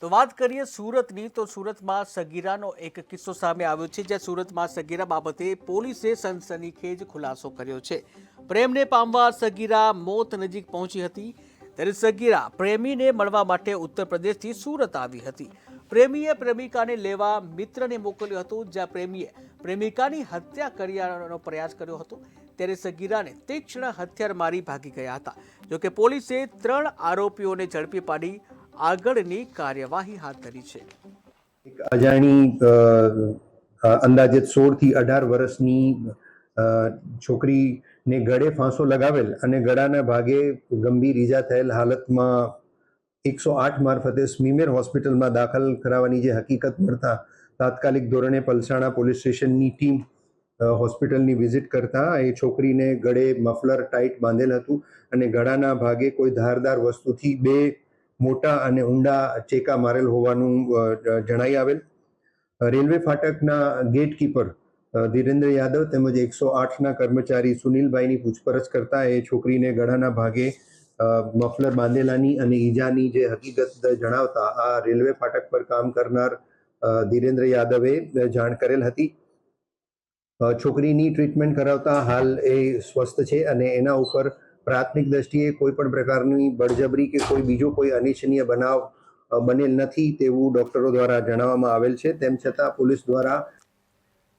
તો વાત કરીએ સુરતની તો સુરતમાં સગીરાનો એક કિસ્સો સામે આવ્યો છે જ્યાં સુરતમાં સગીરા બાબતે પોલીસે સનસનીખેજ ખુલાસો કર્યો છે। પ્રેમને પામવા સગીરા મોત નજીક પહોંચી હતી ત્યારે સગીરા પ્રેમીને મળવા માટે ઉત્તર પ્રદેશથી સુરત આવી હતી। પ્રેમીએ પ્રેમિકાને લેવા મિત્રને મોકલ્યો હતો જ્યાં પ્રેમીએ પ્રેમિકાની હત્યા કરવાનો પ્રયાસ કર્યો હતો ત્યારે સગીરાને તીક્ષ્ણ હથિયાર મારી ભાગી ગયા હતા। જોકે પોલીસે 3 આરોપીઓને ઝડપી પાડી આગળની કાર્યવાહી હાથ ધરી છે। એક અજાણી અંદાજિત 16 થી 18 વર્ષની છોકરીને ગળે ફાંસો લગાવેલ અને ગળાના ભાગે ગંભીર ઈજા થયેલ હાલતમાં 108 મારફતે સ્મીમેર હોસ્પિટલમાં દાખલ કરાવવાની જે હકીકત મળતા તાત્કાલિક ધોરણે પલસાણા પોલીસ સ્ટેશનની ટીમ હોસ્પિટલની વિઝિટ કરતા એ છોકરીને ગળે મફલર ટાઈટ બાંધેલ હતું અને ગળાના ભાગે કોઈ ધારદાર વસ્તુથી 2 મોટા અને ઊંડા ચેકા મારેલ હોવાનું જણાઈ આવેલ। રેલવે ફાટકના ગેટકીપર ધીરેન્દ્ર યાદવ તેમજ 108ના કર્મચારી સુનિલભાઈની પૂછપરછ કરતા એ છોકરીને ગળાના ભાગે મફલર બાંધેલાની અને ઈજાની જે હકીકત જણાવતા આ રેલવે ફાટક પર કામ કરનાર ધીરેન્દ્ર યાદવે જાણ કરેલ હતી। છોકરીની ટ્રીટમેન્ટ કરાવતા હાલ એ સ્વસ્થ છે અને એના ઉપર પ્રાથમિક દ્રષ્ટિએ કોઈ પણ પ્રકારની બળજબરી કે કોઈ બીજો કોઈ અનિચ્છનીય બનાવ બનેલ નથી તેવું ડોક્ટરો દ્વારા જણાવવામાં આવેલ છે। તેમ છતાં પોલીસ દ્વારા